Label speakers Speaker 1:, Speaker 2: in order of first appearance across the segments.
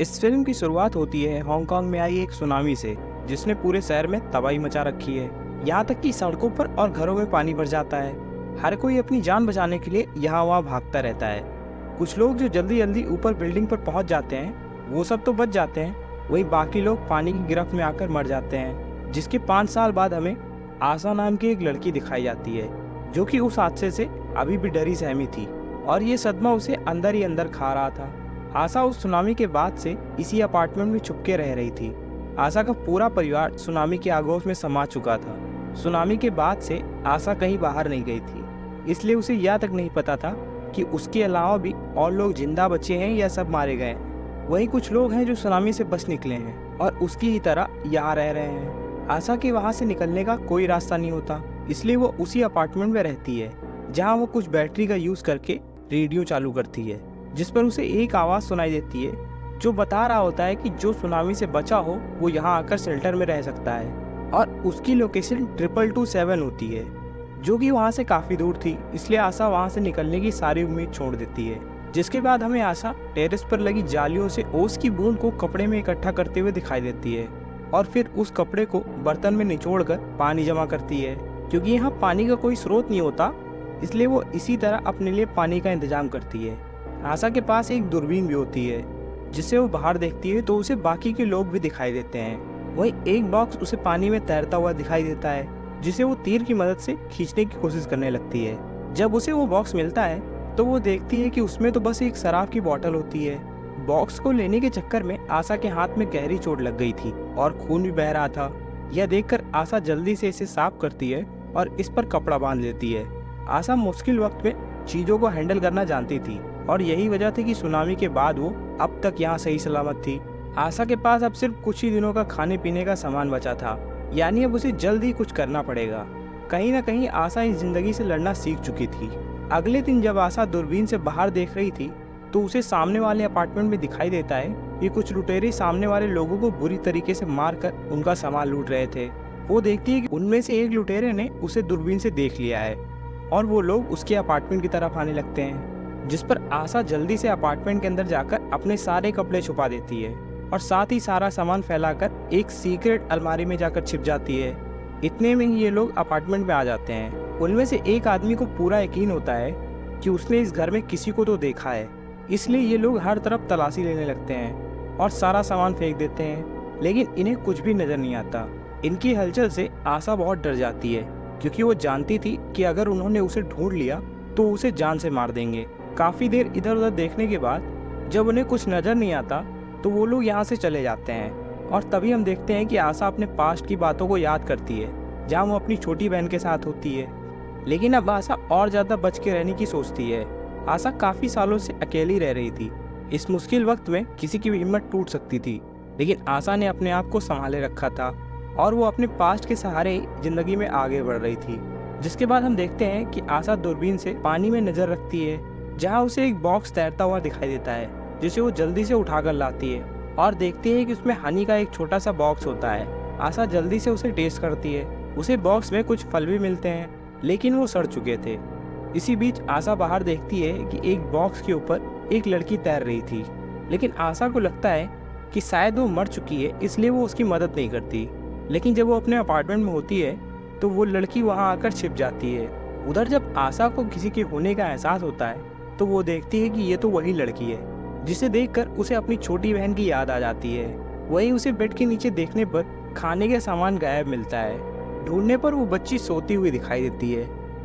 Speaker 1: इस फिल्म की शुरुआत होती है हांगकांग में आई एक सुनामी से, जिसने पूरे शहर में तबाही मचा रखी है। यहाँ तक कि सड़कों पर और घरों में पानी भर जाता है। हर कोई अपनी जान बचाने के लिए यहाँ वहाँ भागता रहता है। कुछ लोग जो जल्दी जल्दी ऊपर बिल्डिंग पर पहुँच जाते हैं, वो सब तो बच जाते हैं। वहीं बाकी लोग पानी की गिरफ्त में आकर मर जाते हैं। जिसके 5 साल बाद हमें आशा नाम की एक लड़की दिखाई जाती है, जो कि उस हादसे से अभी भी डरी सहमी थी और ये सदमा उसे अंदर ही अंदर खा रहा था। आशा उस सुनामी के बाद से इसी अपार्टमेंट में छुपके रह रही थी। आशा का पूरा परिवार सुनामी के आगोश में समा चुका था। सुनामी के बाद से आशा कहीं बाहर नहीं गई थी, इसलिए उसे यह तक नहीं पता था कि उसके अलावा भी और लोग जिंदा बचे हैं या सब मारे गए हैं। वहीं कुछ लोग हैं जो सुनामी से बच निकले हैं और उसकी ही तरह यहाँ रह रहे हैं। आशा के वहाँ से निकलने का कोई रास्ता नहीं होता, इसलिए वो उसी अपार्टमेंट में रहती है, जहाँ वो कुछ बैटरी का यूज करके रेडियो चालू करती है, जिस पर उसे एक आवाज़ सुनाई देती है जो बता रहा होता है कि जो सुनामी से बचा हो वो यहाँ आकर शेल्टर में रह सकता है और उसकी लोकेशन 2227 होती है, जो कि वहाँ से काफ़ी दूर थी। इसलिए आशा वहाँ से निकलने की सारी उम्मीद छोड़ देती है। जिसके बाद हमें आशा टेरेस पर लगी जालियों से ओस की बूंद को कपड़े में इकट्ठा करते हुए दिखाई देती है और फिर उस कपड़े को बर्तन में निचोड़कर पानी जमा करती है। क्योंकि यहाँ पानी का कोई स्रोत नहीं होता, इसलिए वो इसी तरह अपने लिए पानी का इंतजाम करती है। आशा के पास एक दूरबीन भी होती है, जिससे वो बाहर देखती है तो उसे बाकी के लोग भी दिखाई देते हैं। वहीं एक बॉक्स उसे पानी में तैरता हुआ दिखाई देता है, जिसे वो तीर की मदद से खींचने की कोशिश करने लगती है। जब उसे वो बॉक्स मिलता है तो वो देखती है कि उसमें तो बस एक शराब की बोतल होती है। बॉक्स को लेने के चक्कर में आशा के हाथ में गहरी चोट लग गई थी और खून भी बह रहा था। यह देखकर आशा जल्दी से इसे साफ करती है और इस पर कपड़ा बांध लेती है। आशा मुश्किल वक्त में चीजों को हैंडल करना जानती थी और यही वजह थी कि सुनामी के बाद वो अब तक यहाँ सही सलामत थी। आशा के पास अब सिर्फ कुछ ही दिनों का खाने पीने का सामान बचा था, यानी अब उसे जल्द ही कुछ करना पड़ेगा। कहीं ना कहीं आशा इस जिंदगी से लड़ना सीख चुकी थी। अगले दिन जब आशा दूरबीन से बाहर देख रही थी तो उसे सामने वाले अपार्टमेंट में दिखाई देता है कि कुछ लुटेरे सामने वाले लोगों को बुरी तरीके से मारकर उनका सामान लूट रहे थे। वो देखती है कि उनमें से एक लुटेरे ने उसे दूरबीन से देख लिया है और वो लोग उसके अपार्टमेंट की तरफ आने लगते हैं, जिस पर आशा जल्दी से अपार्टमेंट के अंदर जाकर अपने सारे कपड़े छुपा देती है और साथ ही सारा सामान फैलाकर एक सीक्रेट अलमारी में जाकर छिप जाती है। इतने में ही ये लोग अपार्टमेंट में आ जाते हैं। उनमें से एक आदमी को पूरा यकीन होता है कि उसने इस घर में किसी को तो देखा है, इसलिए ये लोग हर तरफ तलाशी लेने लगते हैं और सारा सामान फेंक देते हैं, लेकिन इन्हें कुछ भी नजर नहीं आता। इनकी हलचल से आशा बहुत डर जाती है, क्योंकि वो जानती थी कि अगर उन्होंने उसे ढूंढ लिया तो उसे जान से मार देंगे। काफी देर इधर उधर देखने के बाद जब उन्हें कुछ नजर नहीं आता तो वो लोग यहाँ से चले जाते हैं और तभी हम देखते हैं कि आशा अपने पास्ट की बातों को याद करती है, जहाँ वो अपनी छोटी बहन के साथ होती है। लेकिन अब आशा और ज्यादा बच के रहने की सोचती है। आशा काफी सालों से अकेली रह रही थी। इस मुश्किल वक्त में किसी की भी हिम्मत टूट सकती थी, लेकिन आशा ने अपने आप को संभाले रखा था और वो अपने पास्ट के सहारे जिंदगी में आगे बढ़ रही थी। जिसके बाद हम देखते हैं कि आशा दूरबीन से पानी में नजर रखती है, जहाँ उसे एक बॉक्स तैरता हुआ दिखाई देता है, जिसे वो जल्दी से उठाकर लाती है और देखती है कि उसमें हनी का एक छोटा सा बॉक्स होता है। आशा जल्दी से उसे टेस्ट करती है। उसे बॉक्स में कुछ फल भी मिलते हैं, लेकिन वो सड़ चुके थे। इसी बीच आशा बाहर देखती है कि एक बॉक्स के ऊपर एक लड़की तैर रही थी, लेकिन आशा को लगता है कि शायद वो मर चुकी है, इसलिए वो उसकी मदद नहीं करती। लेकिन जब वो अपने अपार्टमेंट में होती है तो वो लड़की वहाँ आकर छिप जाती है। उधर जब आशा को किसी के होने का एहसास होता है तो वो देखती है कि ये तो वही लड़की है, जिसे देखकर उसे अपनी छोटी बहन की याद आ जाती है। वहीं उसे बेड के नीचे देखने पर खाने का सामान गायब मिलता है। ढूंढने पर वो बच्ची सोती हुई दिखाई देती है,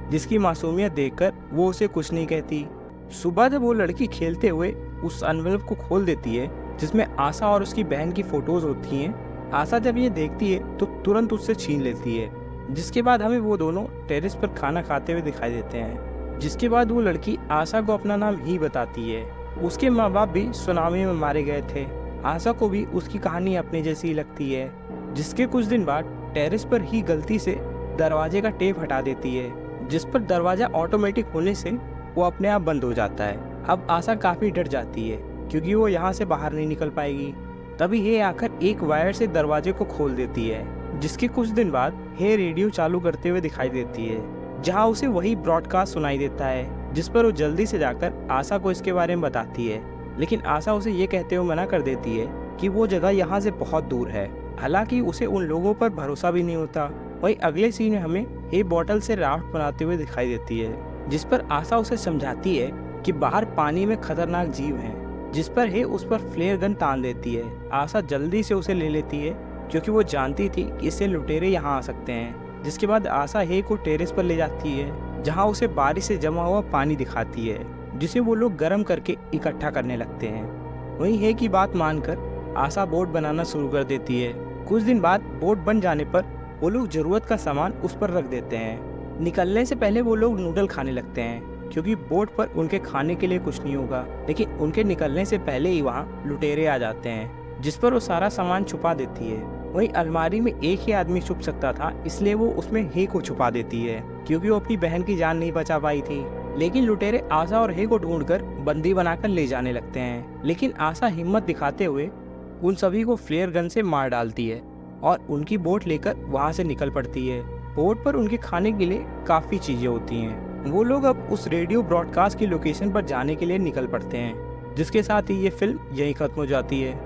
Speaker 1: जिसकी मासूमियत देखकर वो उसे कुछ नहीं कहती। सुबह जब वो लड़की खेलते हुए उस एनवेलप को खोल देती है, जिसमें आशा और उसकी बहन की फोटोज होती हैं, आशा जब ये देखती है तो तुरंत उससे छीन लेती है। जिसके बाद हमें वो दोनों टेरेस पर खाना खाते हुए दिखाई देते हैं। जिसके बाद वो लड़की आशा को अपना नाम ही बताती है। उसके माँ बाप भी सुनामी में मारे गए थे। आशा को भी उसकी कहानी अपने जैसी लगती है। जिसके कुछ दिन बाद टेरेस पर ही गलती से दरवाजे का टेप हटा देती है, जिस पर दरवाजा ऑटोमेटिक होने से वो अपने आप बंद हो जाता है। अब आशा काफी डर जाती है, क्योंकि वो यहाँ से बाहर नहीं निकल पाएगी। तभी ये आकर एक वायर से दरवाजे को खोल देती है। जिसके कुछ दिन बाद हे रेडियो चालू करते हुए दिखाई देती है, जहाँ उसे वही ब्रॉडकास्ट सुनाई देता है, जिस पर वो जल्दी से जाकर आशा को इसके बारे में बताती है। लेकिन आशा उसे ये कहते हुए मना कर देती है कि वो जगह यहाँ से बहुत दूर है। हालांकि उसे उन लोगों पर भरोसा भी नहीं होता। वहीं अगले सीन में हमें हे बॉटल से राफ्ट बनाते हुए दिखाई देती है, जिस पर आशा उसे समझाती है कि बाहर पानी में खतरनाक जीव हैं, जिस पर हे उस पर फ्लेयर गन तान देती है। आशा जल्दी से उसे ले लेती है क्योंकि वो जानती थी कि इससे लुटेरे यहाँ आ सकते हैं। जिसके बाद आशा हे को टेरेस पर ले जाती है, जहाँ उसे बारिश से जमा हुआ पानी दिखाती है, जिसे वो लोग गर्म करके इकट्ठा करने लगते हैं। वहीं हे की बात मानकर आशा बोट बनाना शुरू कर देती है। कुछ दिन बाद बोट बन जाने पर वो लोग जरूरत का सामान उस पर रख देते हैं। निकलने से पहले वो लोग नूडल खाने लगते हैं क्योंकि बोट पर उनके खाने के लिए कुछ नहीं होगा। लेकिन उनके निकलने से पहले ही वहाँ लुटेरे आ जाते हैं, जिस पर वो सारा सामान छुपा देती है। वहीं अलमारी में एक ही आदमी छुप सकता था, इसलिए वो उसमें हे को छुपा देती है क्योंकि वो अपनी बहन की जान नहीं बचा पाई थी। लेकिन लुटेरे आशा और हे को ढूंढकर बंदी बनाकर ले जाने लगते हैं। लेकिन आशा हिम्मत दिखाते हुए उन सभी को फ्लेयर गन से मार डालती है और उनकी बोट लेकर वहां से निकल पड़ती है। बोट पर उनके खाने के लिए काफी चीजें होती हैं। वो लोग अब उस रेडियो ब्रॉडकास्ट की लोकेशन पर जाने के लिए निकल पड़ते हैं, जिसके साथ ही ये फिल्म यहीं खत्म हो जाती है।